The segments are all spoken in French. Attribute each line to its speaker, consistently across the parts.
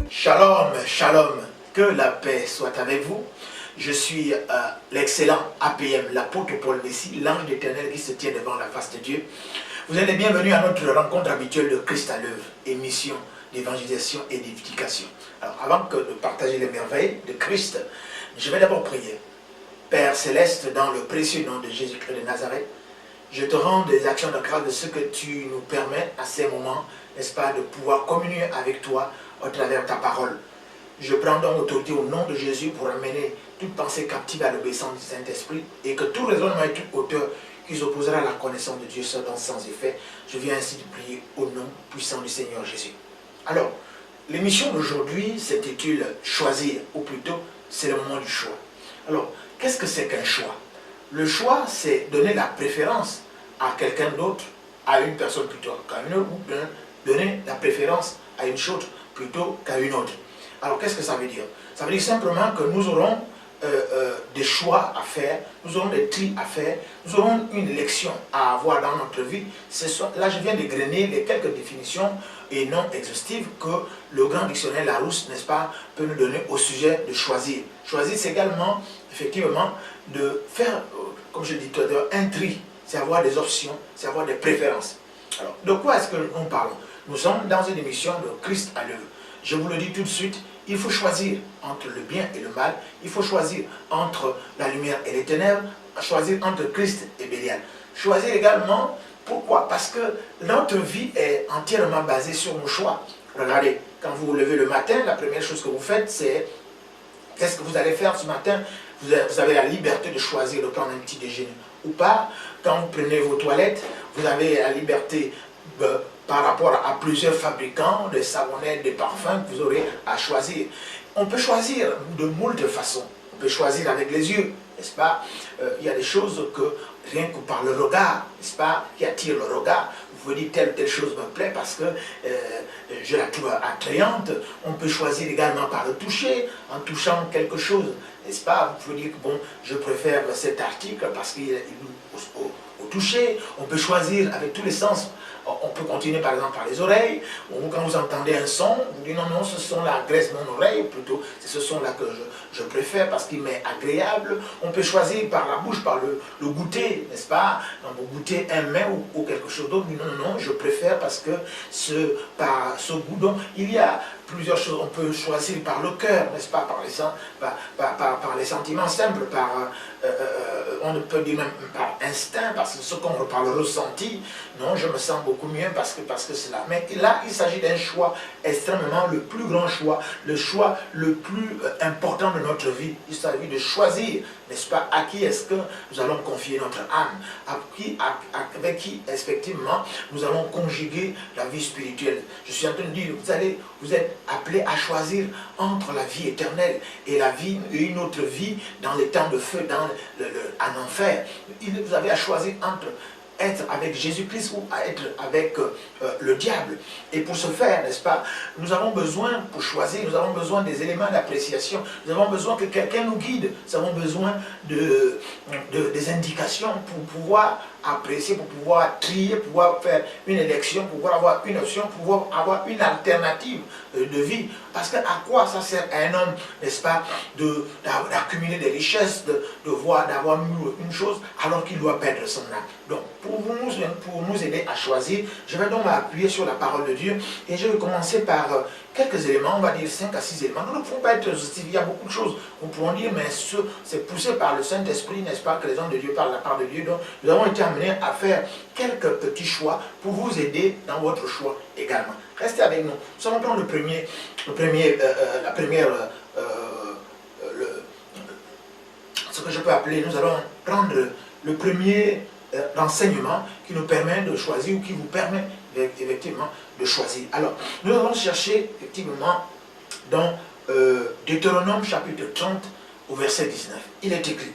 Speaker 1: Shalom, shalom, que la paix soit avec vous. Je suis l'excellent APM, l'apôtre Paul Messi, l'ange d'Éternel qui se tient devant la face de Dieu. Vous êtes les bienvenus à notre rencontre habituelle de Christ à l'œuvre, émission d'évangélisation et d'édification. Alors avant de partager les merveilles de Christ, je vais d'abord prier. Père Céleste, dans le précieux nom de Jésus-Christ de Nazareth, je te rends des actions de grâce de ce que tu nous permets à ces moments, n'est-ce pas, de pouvoir communier avec toi à travers ta parole. Je prends donc autorité au nom de Jésus pour amener toute pensée captive à l'obéissance du Saint-Esprit et que tout raisonnement et toute hauteur qui s'opposera à la connaissance de Dieu soit donc sans effet. Je viens ainsi de prier au nom puissant du Seigneur Jésus. Alors, l'émission d'aujourd'hui s'intitule « Choisir » ou plutôt « C'est le moment du choix ». Alors, qu'est-ce que c'est qu'un choix? Le choix, c'est donner la préférence à quelqu'un d'autre, à une personne plutôt qu'à une autre, ou donner la préférence à une chose plutôt qu'à une autre. Alors, qu'est-ce que ça veut dire? Ça veut dire simplement que nous aurons des choix à faire, nous aurons des tris à faire, nous aurons une leçon à avoir dans notre vie. Là, je viens de grainer les quelques définitions et non exhaustives que le grand dictionnaire Larousse, n'est-ce pas, peut nous donner au sujet de choisir. Choisir, c'est également, effectivement, de faire, comme je dis tout à l'heure, un tri. C'est avoir des options, c'est avoir des préférences. Alors, de quoi est-ce que nous parlons? Nous sommes dans une émission de Christ à l'œuvre. Je vous le dis tout de suite, il faut choisir entre le bien et le mal, il faut choisir entre la lumière et les ténèbres, choisir entre Christ et Bélial. Choisir également, pourquoi? Parce que notre vie est entièrement basée sur nos choix. Regardez, quand vous vous levez le matin, la première chose que vous faites, c'est qu'est-ce que vous allez faire ce matin? Vous avez la liberté de choisir de prendre un petit déjeuner ou pas. Quand vous prenez vos toilettes, vous avez la liberté par rapport à plusieurs fabricants, des savonnettes, des parfums que vous aurez à choisir. On peut choisir de moult façons. On peut choisir avec les yeux, n'est-ce pas? Il y a des choses que rien que par le regard, n'est-ce pas, qui attirent le regard. Vous pouvez dire telle chose me plaît parce que je la trouve attrayante. On peut choisir également par le toucher, en touchant quelque chose, n'est-ce pas? Vous pouvez dire que bon, je préfère cet article parce qu'il est au toucher. On peut choisir avec tous les sens. On peut continuer par exemple par les oreilles, ou quand vous entendez un son, vous dites non, non, ce son-là agresse mon oreille, plutôt c'est ce son-là que je préfère parce qu'il m'est agréable. On peut choisir par la bouche, par le goûter, n'est-ce pas? Donc vous goûtez un mets ou quelque chose d'autre, non, non, je préfère parce que par ce goût, donc il y a plusieurs choses. On peut choisir par le cœur, n'est-ce pas? Par les sentiments simples, on peut dire même par instinct, parce que par le ressenti, non, je me sens beaucoup mieux parce que c'est là. Mais là, il s'agit d'un choix extrêmement, le plus grand choix, le choix le plus important de notre vie. Il s'agit de choisir, n'est-ce pas, à qui est-ce que nous allons confier notre âme, avec qui, effectivement, nous allons conjuguer la vie spirituelle. Je suis en train de dire, vous êtes appelés à choisir entre la vie éternelle et une autre vie dans les temps de feu, en enfer. Vous avez à choisir entre être avec Jésus-Christ ou à être avec le diable. Et pour ce faire, n'est-ce pas, nous avons besoin, pour choisir, nous avons besoin des éléments d'appréciation, nous avons besoin que quelqu'un nous guide, nous avons besoin des indications pour pouvoir apprécier, pour pouvoir trier, pour pouvoir faire une élection, pour pouvoir avoir une option, pour pouvoir avoir une alternative de vie. Parce que à quoi ça sert à un homme, n'est-ce pas, d'accumuler des richesses, d'avoir une chose alors qu'il doit perdre son âme. Donc pour nous aider à choisir, je vais donc m'appuyer sur la parole de Dieu et je vais commencer par quelques éléments, on va dire 5 à 6 éléments. Nous ne pouvons pas être exhaustifs, il y a beaucoup de choses. Nous pouvons dire, mais c'est poussé par le Saint-Esprit, n'est-ce pas, que les hommes de Dieu parlent de la part de Dieu. Donc nous avons été amenés à faire quelques petits choix pour vous aider dans votre choix également. Restez avec nous. Nous allons prendre ce que je peux appeler, nous allons prendre le premier renseignement qui nous permet de choisir ou qui vous permet effectivement de choisir. Alors, nous allons chercher effectivement dans Deutéronome chapitre 30 au verset 19. Il est écrit: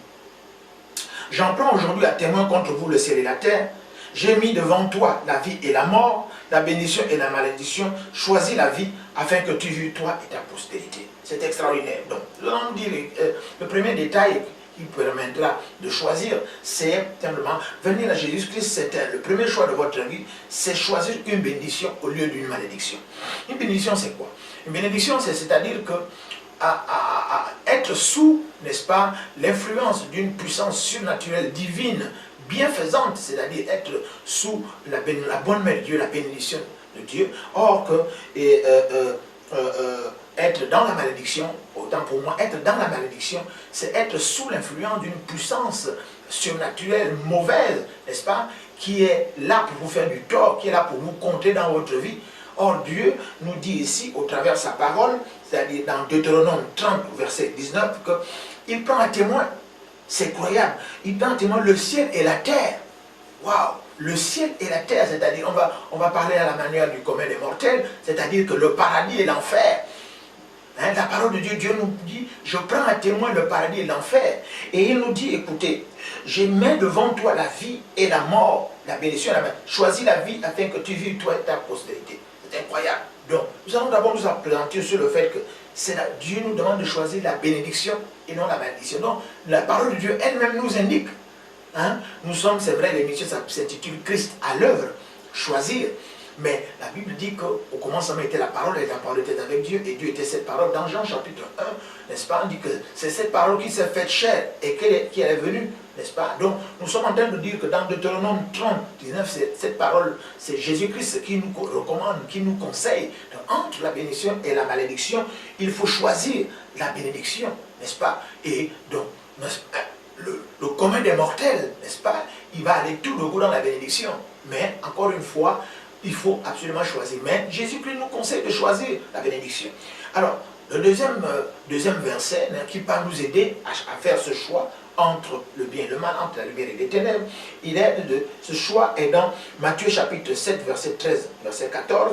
Speaker 1: j'en prends aujourd'hui à témoin contre vous le ciel et la terre. J'ai mis devant toi la vie et la mort, la bénédiction et la malédiction. Choisis la vie afin que tu vives toi et ta postérité. C'est extraordinaire. Donc, nous allons dire le premier détail qui permettra de choisir, c'est simplement venir à Jésus-Christ. C'est le premier choix de votre vie, c'est choisir une bénédiction au lieu d'une malédiction. Une bénédiction, c'est quoi? Une bénédiction, c'est-à-dire que être sous, n'est-ce pas, l'influence d'une puissance surnaturelle divine, bienfaisante, c'est-à-dire être sous la bonne main de Dieu, la bénédiction de Dieu. Or que être dans la malédiction, autant pour moi, être dans la malédiction, c'est être sous l'influence d'une puissance surnaturelle mauvaise, n'est-ce pas, qui est là pour vous faire du tort, qui est là pour vous compter dans votre vie. Or, Dieu nous dit ici, au travers de sa parole, c'est-à-dire dans Deutéronome 30, verset 19, qu'il prend à témoin, c'est incroyable, il prend à témoin le ciel et la terre. Waouh! Le ciel et la terre, c'est-à-dire, on va parler à la manière du commun des mortels, c'est-à-dire que le paradis et l'enfer. Hein, la parole de Dieu, Dieu nous dit, je prends à témoin le paradis et l'enfer. Et il nous dit, écoutez, je mets devant toi la vie et la mort, la bénédiction et la mort. Choisis la vie afin que tu vives toi et ta postérité. C'est incroyable. Donc, nous allons d'abord nous appesantir sur le fait que Dieu nous demande de choisir la bénédiction et non la malédiction. Donc, la parole de Dieu elle-même nous indique. Hein, nous sommes, c'est vrai, l'émission s'intitule Christ à l'œuvre, choisir. Mais la Bible dit qu'au commencement était la parole, et la parole était avec Dieu, et Dieu était cette parole. Dans Jean chapitre 1, n'est-ce pas, on dit que c'est cette parole qui s'est faite chair et qui est venue, n'est-ce pas. Donc, nous sommes en train de dire que dans Deutéronome 30, 19, cette parole, c'est Jésus-Christ qui nous recommande, qui nous conseille. Donc, entre la bénédiction et la malédiction, il faut choisir la bénédiction, n'est-ce pas. Et donc, le commun des mortels, n'est-ce pas, il va aller tout le goût dans la bénédiction. Mais, encore une fois, il faut absolument choisir. Mais Jésus-Christ nous conseille de choisir la bénédiction. Alors, le deuxième verset qui va nous aider à faire ce choix entre le bien et le mal, entre la lumière et les ténèbres, ce choix est dans Matthieu chapitre 7, verset 13, verset 14,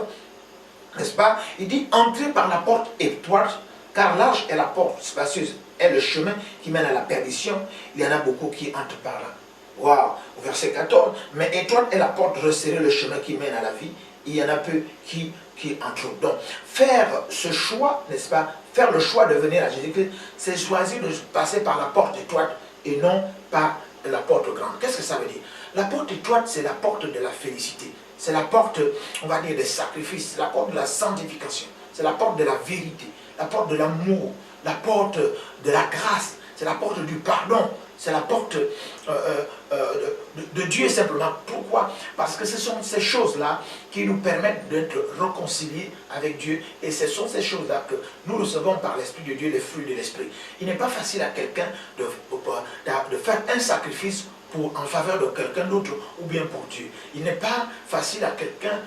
Speaker 1: n'est-ce pas? Il dit, entrez par la porte étroite, car large est la porte spacieuse, est le chemin qui mène à la perdition. Il y en a beaucoup qui entrent par là. Waouh, au verset 14, mais étroite est la porte resserrée, le chemin qui mène à la vie. Il y en a peu qui entrent. Donc, faire ce choix, n'est-ce pas, faire le choix de venir à Jésus-Christ, c'est choisir de passer par la porte étroite et non par la porte grande. Qu'est-ce que ça veut dire? La porte étroite, c'est la porte de la félicité. C'est la porte, on va dire, des sacrifices, c'est la porte de la sanctification, c'est la porte de la vérité, la porte de l'amour, la porte de la grâce, c'est la porte du pardon. C'est la porte de Dieu simplement. Pourquoi? Parce que ce sont ces choses-là qui nous permettent d'être réconciliés avec Dieu. Et ce sont ces choses-là que nous recevons par l'Esprit de Dieu, les fruits de l'Esprit. Il n'est pas facile à quelqu'un de faire un sacrifice en faveur de quelqu'un d'autre ou bien pour Dieu. Il n'est pas facile à quelqu'un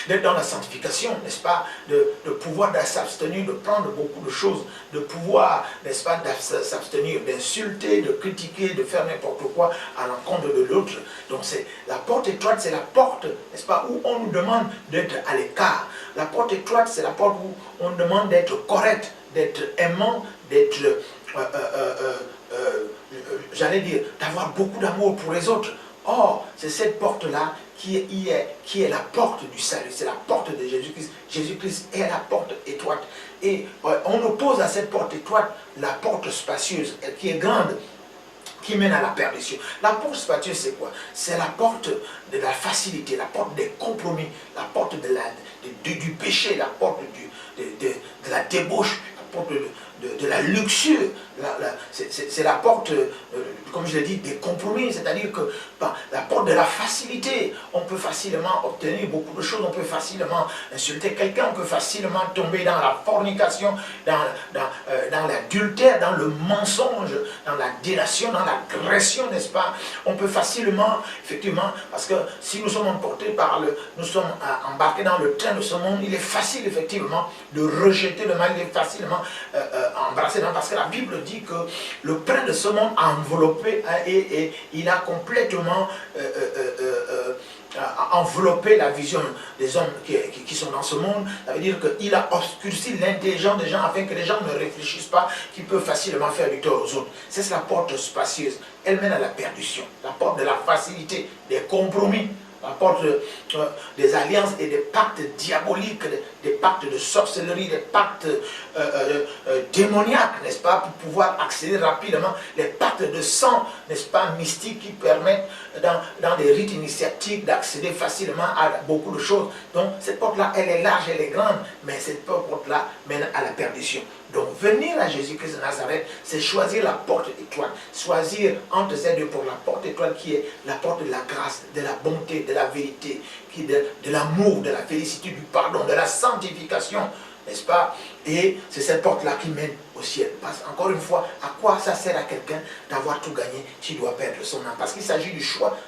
Speaker 1: d'être dans la sanctification, n'est-ce pas, de pouvoir s'abstenir, de prendre beaucoup de choses, de pouvoir, n'est-ce pas, s'abstenir, d'insulter, de critiquer, de faire n'importe quoi à l'encontre de l'autre. Donc la porte étroite, c'est la porte, n'est-ce pas, où on nous demande d'être à l'écart. La porte étroite, c'est la porte où on nous demande d'être correct, d'être aimant, d'être j'allais dire, d'avoir beaucoup d'amour pour les autres. Or, c'est cette porte-là qui est la porte du salut, c'est la porte de Jésus-Christ. Jésus-Christ est la porte étroite. Et on oppose à cette porte étroite la porte spacieuse, qui est grande, qui mène à la perdition. La porte spacieuse, c'est quoi? C'est la porte de la facilité, la porte des compromis, la porte du péché, la porte de la débauche, la porte de la luxure. C'est la porte, comme je l'ai dit, des compromis, c'est-à-dire que la porte de la facilité. On peut facilement obtenir beaucoup de choses, on peut facilement insulter quelqu'un, on peut facilement tomber dans la fornication, dans l'adultère, dans le mensonge, dans la délation, dans l'agression, n'est-ce pas? On peut facilement, effectivement, parce que si nous sommes emportés nous sommes embarqués dans le train de ce monde, il est facile, effectivement, de rejeter le mal, il est facilement embrassé, parce que la Bible dit que le prince de ce monde a enveloppé et il a complètement enveloppé la vision des hommes qui sont dans ce monde. Ça veut dire qu'il a obscurci l'intelligence des gens afin que les gens ne réfléchissent pas, qu'ils peuvent facilement faire du tort aux autres. C'est la porte spacieuse. Elle mène à la perdition. La porte de la facilité, des compromis. la porte des alliances et des pactes diaboliques, des pactes de sorcellerie, des pactes démoniaques, n'est-ce pas, pour pouvoir accéder rapidement, les pactes de sang, n'est-ce pas, mystiques qui permettent dans des rites initiatiques d'accéder facilement à beaucoup de choses. Donc cette porte-là, elle est large, elle est grande, mais cette porte-là mène à la perdition. Donc venir à Jésus-Christ de Nazareth, c'est choisir la porte étoile, choisir entre ces deux portes, la porte étoile qui est la porte de la grâce, de la bonté, de la vérité, de l'amour, de la félicité, du pardon, de la sanctification, n'est-ce pas? Et c'est cette porte-là qui mène au ciel. Parce encore une fois, à quoi ça sert à quelqu'un d'avoir tout gagné s'il doit perdre son âme? Parce qu'il s'agit du choix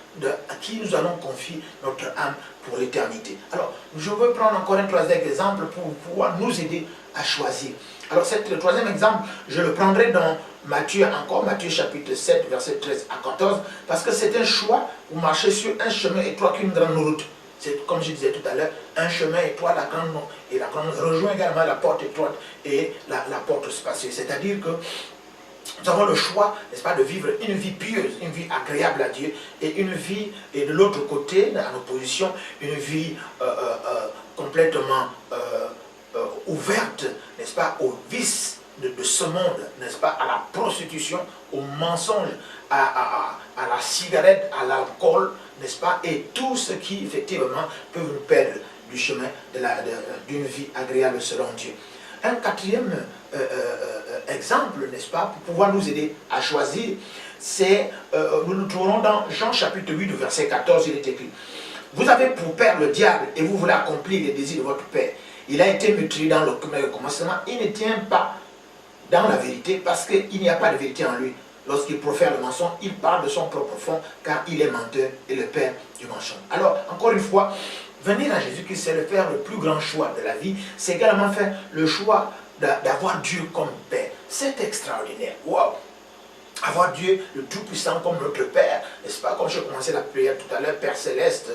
Speaker 1: à qui nous allons confier notre âme pour l'éternité. Alors, je veux prendre encore un troisième exemple pour pouvoir nous aider à choisir. Alors, le troisième exemple, je le prendrai dans Matthieu encore, Matthieu chapitre 7, verset 13 à 14, parce que c'est un choix, vous marchez sur un chemin étroit qu'une grande route. C'est comme je disais tout à l'heure, un chemin étroit, la grande et la grande rejoint également la porte étroite et la porte spacieuse. C'est-à-dire que nous avons le choix, n'est-ce pas, de vivre une vie pieuse, une vie agréable à Dieu, et une vie, et de l'autre côté, en opposition, une vie complètement ouverte, n'est-ce pas, aux vices de ce monde, n'est-ce pas, à la prostitution, au mensonge, à la cigarette, à l'alcool, n'est-ce pas, et tout ce qui, effectivement, peut nous perdre du chemin d'une vie agréable selon Dieu. Un quatrième exemple, n'est-ce pas, pour pouvoir nous aider à choisir, c'est, nous nous trouvons dans Jean chapitre 8, verset 14, il est écrit, « Vous avez pour père le diable et vous voulez accomplir les désirs de votre père. Il a été meurtrier dans le commencement, il ne tient pas dans la vérité parce qu'il n'y a pas de vérité en lui. Lorsqu'il profère le mensonge, il parle de son propre fond car il est menteur et le père du mensonge. » Alors, encore une fois, venir à Jésus-Christ, c'est le faire le plus grand choix de la vie. C'est également faire le choix d'avoir Dieu comme Père. C'est extraordinaire. Waouh! Avoir Dieu le Tout-Puissant comme notre Père, n'est-ce pas? Comme je commençais la prière tout à l'heure, Père Céleste,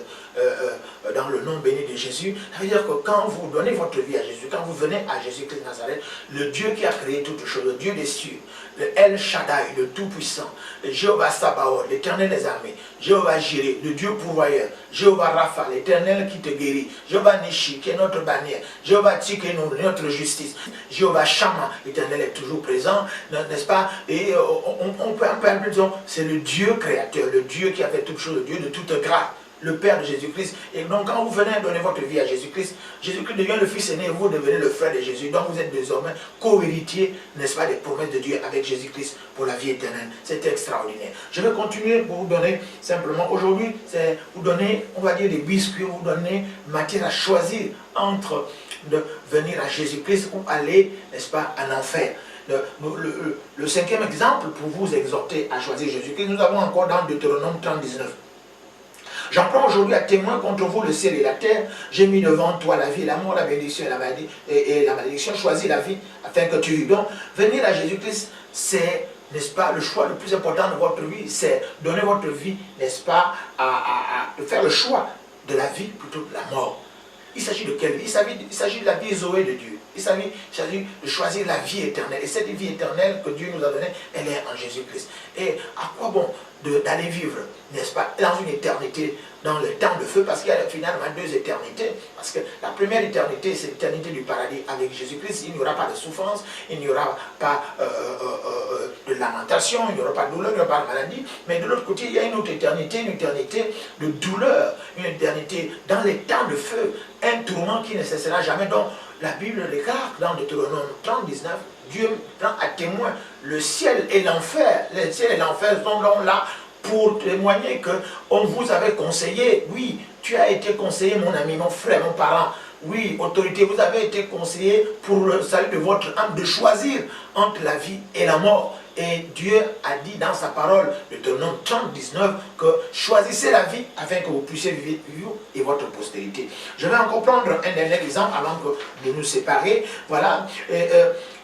Speaker 1: dans le nom béni de Jésus, ça veut dire que quand vous donnez votre vie à Jésus, quand vous venez à Jésus-Christ de Nazareth, le Dieu qui a créé toutes choses, le Dieu des cieux, le El Shaddai, le Tout-Puissant, le Jéhovah Sabaoth, l'Éternel des armées, Jéhovah Jireh, le Dieu pourvoyeur, Jéhovah Rapha, l'Éternel qui te guérit, Jéhovah Nishi, qui est notre bannière, Jéhovah Tsikenu, notre justice, Jéhovah Shammah, l'Éternel est toujours présent, n'est-ce pas? Et on peut appeler, disons, c'est le Dieu créateur, le Dieu qui a fait toutes choses, le Dieu de toute grâce, le Père de Jésus-Christ. Et donc quand vous venez donner votre vie à Jésus-Christ, Jésus-Christ devient le Fils aîné et vous devenez le frère de Jésus. Donc vous êtes désormais co-héritier, n'est-ce pas, des promesses de Dieu avec Jésus-Christ pour la vie éternelle. C'est extraordinaire. Je vais continuer pour vous donner simplement, aujourd'hui, c'est vous donner, on va dire, des biscuits, vous donner matière à choisir entre de venir à Jésus-Christ ou aller, n'est-ce pas, en enfer. Le cinquième exemple pour vous exhorter à choisir Jésus-Christ, nous avons encore dans Deutéronome 30:19. J'en prends aujourd'hui à témoin contre vous le ciel et la terre. J'ai mis devant toi la vie, la mort, la bénédiction et la malédiction. Choisis la vie afin que tu vives. Donc, venir à Jésus-Christ, c'est, n'est-ce pas, le choix le plus important de votre vie. C'est donner votre vie, n'est-ce pas, de faire le choix de la vie plutôt que de la mort. Il s'agit de quelle vie? Il s'agit de la vie Zoé de Dieu. Il s'agit de choisir la vie éternelle. Et cette vie éternelle que Dieu nous a donnée, elle est en Jésus-Christ. Et à quoi bon d'aller vivre, n'est-ce pas, dans une éternité, dans le temps de feu, parce qu'il y a finalement deux éternités. Parce que la première éternité, c'est l'éternité du paradis avec Jésus-Christ. Il n'y aura pas de souffrance, il n'y aura pas de lamentation, il n'y aura pas de douleur, il n'y aura pas de maladie. Mais de l'autre côté, il y a une autre éternité, une éternité de douleur, une éternité dans les temps de feu, un tourment qui ne cessera jamais. Donc, la Bible déclare dans Deutéronome 30:19, Dieu prend à témoin le ciel et l'enfer. Le ciel et l'enfer sont donc là pour témoigner qu'on vous avait conseillé. Oui, tu as été conseillé, mon ami, mon frère, mon parent. Oui, autorité, vous avez été conseillé pour le salut de votre âme de choisir entre la vie et la mort. Et Dieu a dit dans sa parole, Deutéronome 30:19, que choisissez la vie afin que vous puissiez vivre, vous et votre postérité. Je vais encore prendre un dernier exemple avant de nous séparer. Voilà.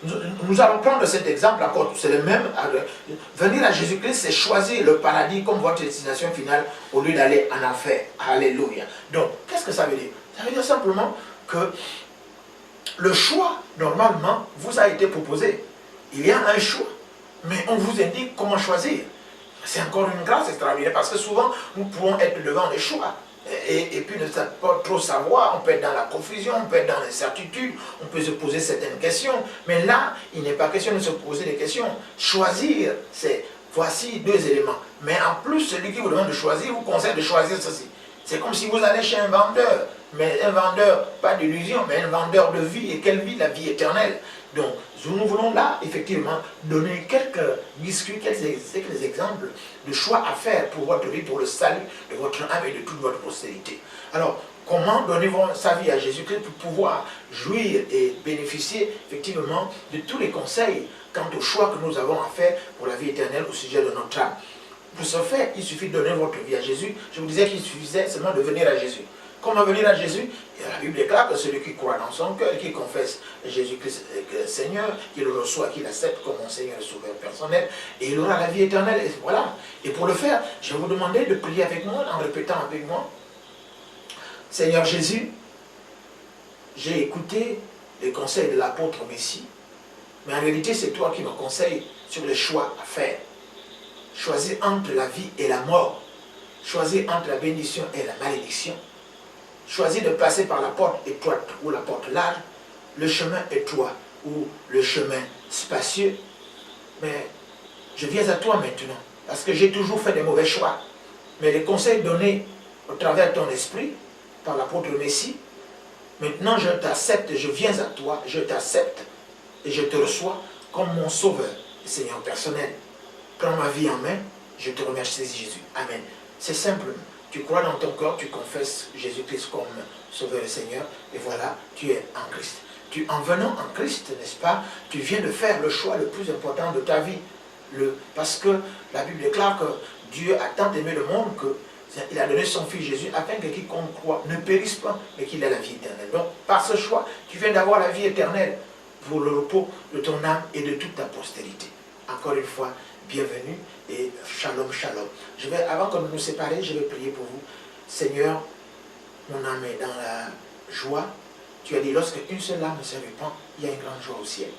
Speaker 1: Nous allons prendre cet exemple encore, c'est le même. Venir à Jésus-Christ, c'est choisir le paradis comme votre destination finale au lieu d'aller en enfer. Alléluia. Donc, qu'est-ce que ça veut dire? Ça veut dire simplement que le choix, normalement, vous a été proposé. Il y a un choix. Mais on vous indique comment choisir. C'est encore une grâce extraordinaire parce que souvent nous pouvons être devant des choix. et puis ne pas trop savoir, on peut être dans la confusion, on peut être dans l'incertitude, on peut se poser certaines questions. Mais là, il n'est pas question de se poser des questions. Choisir, c'est voici deux éléments. Mais en plus, celui qui vous demande de choisir, vous conseille de choisir ceci. C'est comme si vous allez chez un vendeur, mais un vendeur, pas d'illusion, mais un vendeur de vie. Et quelle vie? La vie éternelle. Donc, nous voulons là, effectivement, donner quelques biscuits, quelques exemples de choix à faire pour votre vie, pour le salut de votre âme et de toute votre postérité. Alors, comment donner sa vie à Jésus-Christ pour pouvoir jouir et bénéficier, effectivement, de tous les conseils quant au choix que nous avons à faire pour la vie éternelle au sujet de notre âme. Pour ce faire, il suffit de donner votre vie à Jésus. Je vous disais qu'il suffisait seulement de venir à Jésus. Comment venir à Jésus? Et la Bible déclare que celui qui croit dans son cœur, qui confesse Jésus-Christ Seigneur, qu'il le reçoit, qu'il l'accepte comme mon Seigneur et Sauveur personnel, et il aura la vie éternelle. Et voilà. Et pour le faire, je vais vous demander de prier avec moi, en répétant avec moi: Seigneur Jésus, j'ai écouté les conseils de l'apôtre Messie, mais en réalité, c'est toi qui me conseilles sur les choix à faire. Choisir entre la vie et la mort. Choisir entre la bénédiction et la malédiction. Choisir de passer par la porte étroite ou la porte large, le chemin étroit ou le chemin spacieux. Mais je viens à toi maintenant, parce que j'ai toujours fait des mauvais choix. Mais les conseils donnés au travers de ton esprit, par l'apôtre Messie, maintenant je t'accepte, je viens à toi, je t'accepte et je te reçois comme mon sauveur et Seigneur personnel. Prends ma vie en main, je te remercie Jésus. Amen. C'est simple. Tu crois dans ton corps, tu confesses Jésus-Christ comme Sauveur et Seigneur, et voilà, tu es en Christ. En venant en Christ, n'est-ce pas, tu viens de faire le choix le plus important de ta vie. Parce que la Bible déclare que Dieu a tant aimé le monde qu'il a donné son Fils Jésus afin que quiconque croit ne périsse pas, mais qu'il ait la vie éternelle. Donc, par ce choix, tu viens d'avoir la vie éternelle pour le repos de ton âme et de toute ta postérité. Encore une fois, bienvenue et shalom, shalom. Avant que nous nous séparions, je vais prier pour vous. Seigneur, mon âme est dans la joie. Tu as dit, lorsque une seule âme se répand, il y a une grande joie au ciel.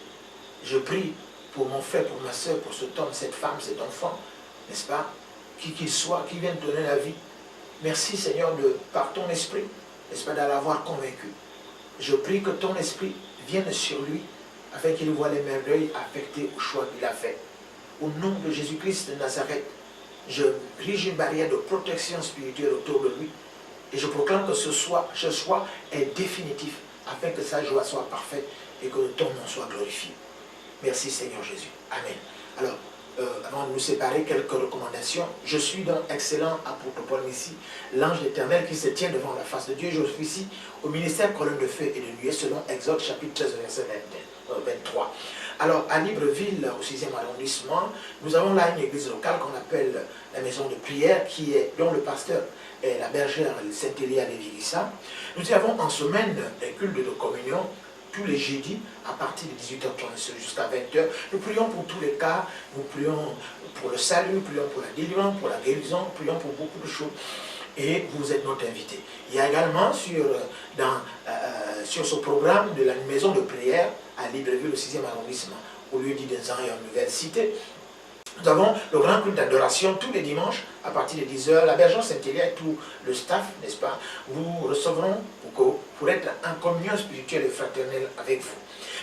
Speaker 1: Je prie pour mon frère, pour ma soeur, pour cet homme, cette femme, cet enfant, n'est-ce pas, qui qu'il soit, qui vienne donner la vie. Merci Seigneur, par ton esprit, n'est-ce pas, de l'avoir convaincu. Je prie que ton esprit vienne sur lui, afin qu'il voie les merveilles affectées au choix qu'il a fait. Au nom de Jésus-Christ de Nazareth, je rige une barrière de protection spirituelle autour de lui et je proclame que ce choix est définitif afin que sa joie soit parfaite et que ton nom soit glorifié. Merci Seigneur Jésus. Amen. Alors, avant de nous séparer, quelques recommandations. Je suis donc excellent apôtre Paul Messie, l'ange éternel qui se tient devant la face de Dieu. Je suis ici au ministère Colonne de Feu et de Nuée selon Exode chapitre 13, verset 23. Alors, à Libreville, au 6e arrondissement, nous avons là une église locale qu'on appelle la maison de prière, dont le pasteur est la bergère Saint-Élie à Lévis-Guissa. Nous y avons en semaine des cultes de communion tous les jeudis à partir de 18h30 jusqu'à 20h. Nous prions pour tous les cas, nous prions pour le salut, nous prions pour la délivrance, pour la guérison, nous prions pour beaucoup de choses. Et vous êtes notre invité. Il y a également sur ce programme de la maison de prière à Libreville, au 6e arrondissement, au lieu d'Idenzan et en Nouvelle Cité, nous avons le grand culte d'adoration tous les dimanches à partir de 10h. La bergère Saint-Élie et tout le staff, n'est-ce pas, vous recevront pour être en communion spirituelle et fraternelle avec vous.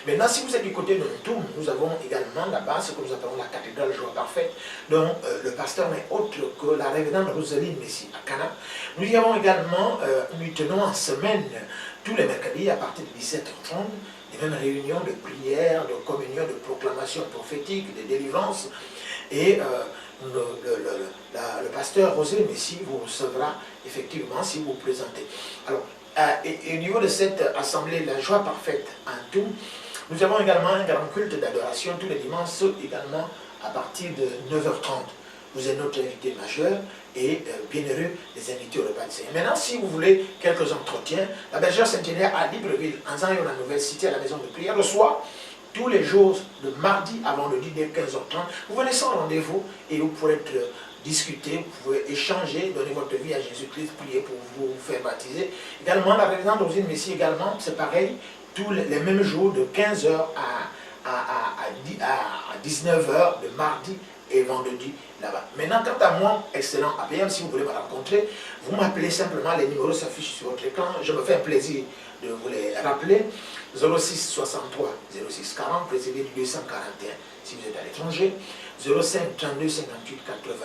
Speaker 1: Maintenant, si vous êtes du côté de Ntoum, nous avons également là-bas ce que nous appelons la cathédrale Joie Parfaite, dont le pasteur n'est autre que la révérende Rosaline Messie à Cana. Nous y avons également, nous tenons en semaine, tous les mercredis à partir de 17h30, les mêmes réunions de prière, de communion, de proclamation prophétique, de délivrance. Et le pasteur Rosaline Messie vous recevra effectivement si vous vous présentez. Alors, et au niveau de cette assemblée, la Joie Parfaite en tout, nous avons également un grand culte d'adoration tous les dimanches, également à partir de 9h30. Vous êtes notre invité majeur et bienheureux des invités au repas du Seigneur. Maintenant, si vous voulez quelques entretiens, la bergère Saint-Élie à Libreville, en Zion, la Nouvelle Cité, à la maison de prière, le soir, tous les jours, de mardi à vendredi, dès 15h30, vous venez sans rendez-vous et vous pourrez discuter, vous pouvez échanger, donner votre vie à Jésus-Christ, prier pour vous faire baptiser. Également, la résidence d'Osine Messie, également, c'est pareil, tous les mêmes jours, de 15h à 19h, de mardi et vendredi, là-bas. Maintenant, quant à moi, excellent APM, si vous voulez me rencontrer, vous m'appelez simplement, les numéros s'affichent sur votre écran. Je me fais un plaisir de vous les rappeler. 06 63 06 40, précédé du 241 si vous êtes à l'étranger. 05 32 58 80.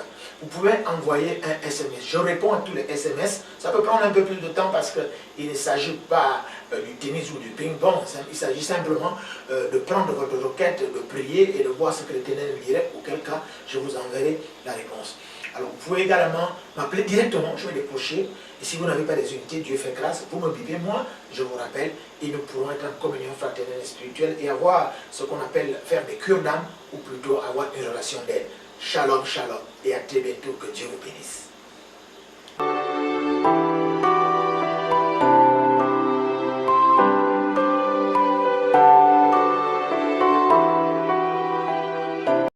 Speaker 1: Vous pouvez envoyer un SMS. Je réponds à tous les SMS. Ça peut prendre un peu plus de temps parce qu'il ne s'agit pas du tennis ou du ping-pong. Il s'agit simplement de prendre votre requête, de prier et de voir ce que l'Éternel me dirait. Auquel cas, je vous enverrai la réponse. Alors, vous pouvez également m'appeler directement. Je vais décrocher. Et si vous n'avez pas des unités, Dieu fait grâce. Vous me bipez, moi, je vous rappelle. Et nous pourrons être en communion fraternelle et spirituelle et avoir ce qu'on appelle faire des cures d'âme ou plutôt avoir une relation d'aide. Shalom, shalom. Et à très bientôt. Que Dieu vous bénisse.